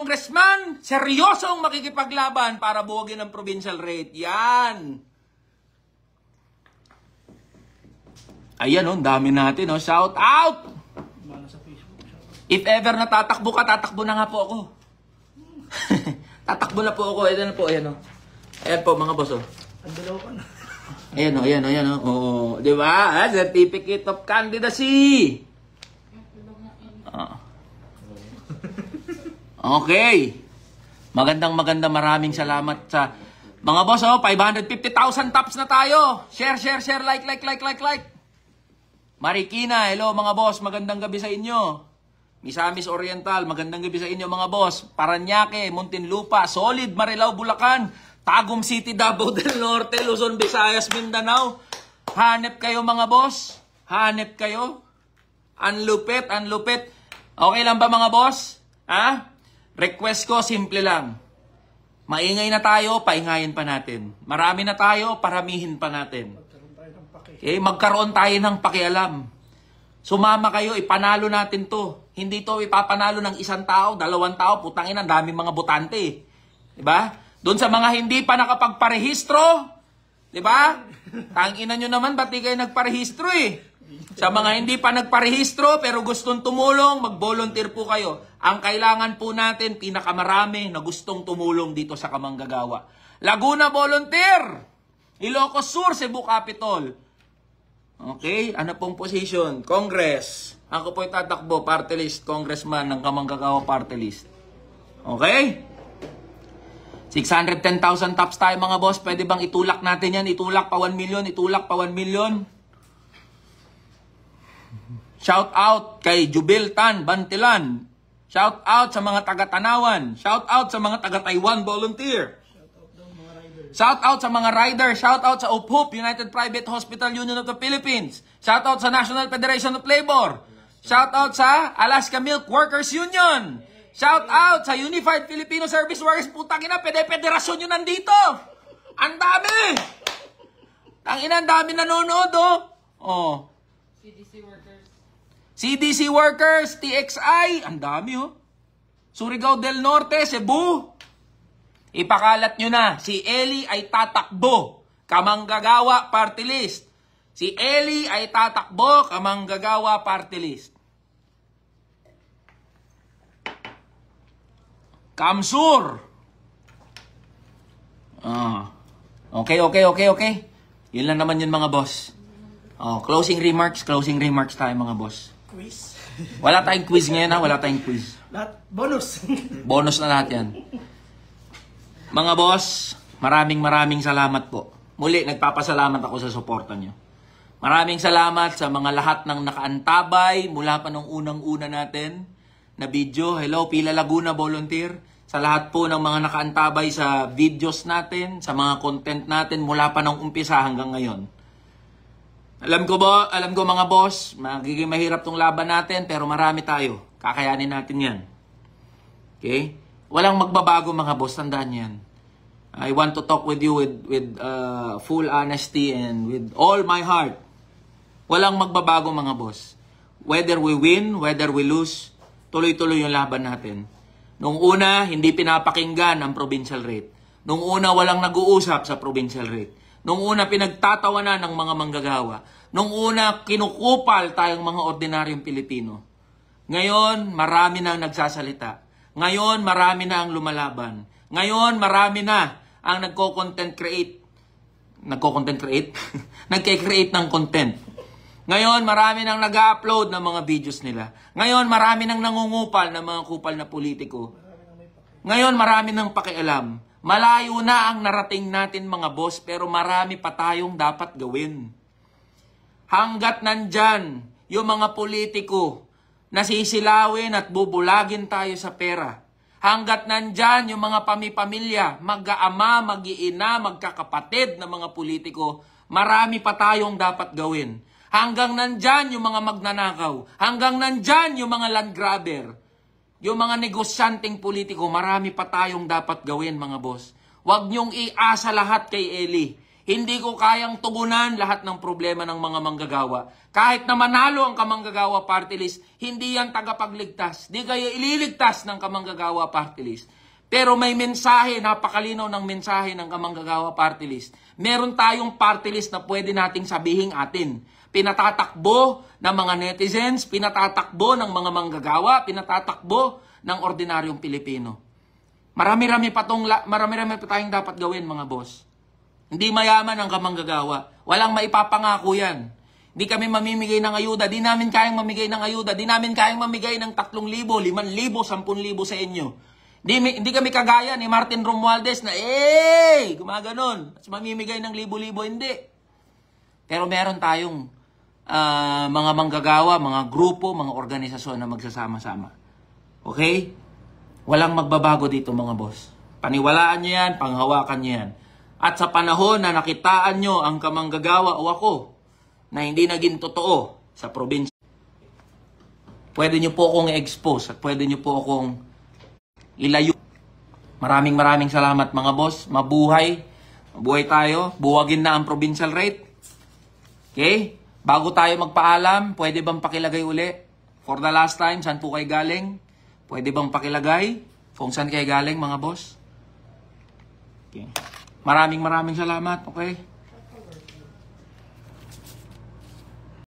congressman, seryosong makikipaglaban para buwagin ang provincial rate. Yan. Ayan, oh, dami natin. Oh. Shout out! If ever natatakbo ka, tatakbo na nga po ako. Tatakbo na po ako. Ayan na po, ayan oh. Ayan po, mga boss, oh. Andalaw ka na. Ayan oh, ayan oh, ayan oh. Oh, di ba? Certificate of candidacy. Okay. Magandang maraming salamat sa mga boss. Oh, 550,000 taps na tayo. Share, like. Marikina, hello mga boss. Magandang gabi sa inyo. Misamis Oriental, magandang gabi sa inyo mga boss. Paranaque, Muntinlupa, Solid, Marilao, Bulacan, Tagum City, Davao del Norte, Luzon, Visayas, Mindanao. Hanep kayo mga boss. Hanep kayo. Anlupit. Okay lang ba mga boss? Ha? Request ko, simple lang. Maingay na tayo, paingayin pa natin. Marami na tayo, paramihin pa natin. Okay? Magkaroon tayo ng pakialam. Sumama kayo, ipanalo natin to. Hindi to ipapanalo ng isang tao, 2 tao, putangin, ang daming mga botante. Diba? Doon sa mga hindi pa nakapagparehistro, diba? Tanginan nyo naman, ba't di kayo nagparehistro eh? Sa mga hindi pa nagparehistro pero gustong tumulong, mag-volunteer po kayo. Ang kailangan po natin, pinakamarami na gustong tumulong dito sa Kamanggagawa. Laguna volunteer! Ilocos Sur, Cebu Capital. Okay, ano pong position? Congress. Ako po tatakbo, party list, congressman ng Kamanggagawa party list. Okay? 610,000 taps tayo mga boss. Pwede bang itulak natin yan? Itulak pa 1 million, itulak pa 1 million. Shout out kay Jubil Tan Bantilan. Shout out sa mga taga-Tanawan. Shout out sa mga taga-Taiwan volunteer. Shout out sa mga rider. Shout out sa UPHUP, United Private Hospital Union of the Philippines. Shout out sa National Federation of Labor. Shout out sa Alaska Milk Workers Union. Shout out sa Unified Filipino Service Workers. Putang ina, federasyon yun nandito. Ang dami. Tangina, ang dami nanonood, oh. Oh. CDC Workers, TXI, ang dami, oh. Surigao del Norte, Cebu. Ipakalat nyo na, si Eli ay tatakbo. Kamanggagawa party list. Si Eli ay tatakbo, Kamanggagawa party list. Kamsur. Okay. Yun lang naman yun mga boss. Closing remarks tayo mga boss. Quiz. Wala tayong quiz ngayon ha, wala tayong quiz. Lahat, bonus. Bonus na lahat yan. Mga boss, maraming salamat po. Muli, nagpapasalamat ako sa suporta nyo. Maraming salamat sa mga lahat ng nakaantabay mula pa nung unang-una natin na video. Hello, Pila Laguna Volunteer. Sa lahat po ng mga nakaantabay sa videos natin, sa mga content natin mula pa nung umpisa hanggang ngayon. Alam ko mga boss, magiging mahirap tong laban natin pero marami tayo. Kakayanin natin yan. Okay? Walang magbabago mga boss, tandaan yan. I want to talk with you with full honesty and with all my heart. Walang magbabago mga boss. Whether we win, whether we lose, tuloy-tuloy yung laban natin. Nung una, hindi pinapakinggan ang provincial rate. Nung una, walang nag-uusap sa provincial rate. Nung una, pinagtatawanan ng mga manggagawa. Nung una, kinukupal tayong mga ordinaryong Pilipino. Ngayon, marami na ang nagsasalita. Ngayon, marami na ang lumalaban. Ngayon, marami na ang nagko-content create. Nagko-content create? Nagke-create ng content. Ngayon, marami nang nag-upload ng mga videos nila. Ngayon, marami nang nangungupal ng mga kupal na politiko. Ngayon, marami nang pakialam. Malayo na ang narating natin mga boss, pero marami pa tayong dapat gawin. Hanggat nandyan yung mga politiko na sisilawin at bubulagin tayo sa pera. Hanggat nandyan yung mga pamipamilya, mag-aama, mag-iina, magkakapatid na mga politiko, marami pa tayong dapat gawin. Hanggang nandyan yung mga magnanakaw. Hanggang nandyan yung mga land grabber. Yung mga negosyanteng politiko, marami pa tayong dapat gawin mga boss. Huwag niyong iasa lahat kay Eli. Hindi ko kayang tugunan lahat ng problema ng mga manggagawa. Kahit na manalo ang Kamanggagawa Party List, hindi yan tagapagligtas. Di kayo ililigtas ng Kamanggagawa Party List. Pero may mensahe, napakalinaw ng mensahe ng Kamanggagawa Party List. Meron tayong party list na pwede nating sabihin atin. Pinatatakbo ng mga netizens, pinatatakbo ng mga manggagawa, pinatatakbo ng ordinaryong Pilipino. Marami-rami pa tayong dapat gawin, mga boss. Hindi mayaman ang Kamanggagawa. Walang maipapangako yan. Hindi kami mamimigay ng ayuda. Di namin kayang mamigay ng ayuda. Di namin kayang mamigay ng 3,000, 5,000, 10,000 sa inyo. Hindi kami kagaya ni Martin Romualdez na, gumaganon. At mamimigay ng libo-libo, hindi. Pero meron tayong mga manggagawa, mga grupo, mga organisasyon na magsasama-sama. Okay? Walang magbabago dito, mga boss. Paniwalaan nyo yan, panghawakan nyo yan. At sa panahon na nakitaan nyo ang kamanggagawa o ako na hindi naging totoo sa probinsya, pwede nyo po akong i-expose at pwede nyo po akong ilayo. Maraming salamat, mga boss. Mabuhay. Mabuhay tayo. Buwagin na ang provincial rate. Okay? Bago tayo magpaalam, pwede bang pakilagay uli? For the last time, saan po kayo galing? Pwede bang pakilagay kung saan kayo galing, mga boss? Okay. Maraming salamat, okay?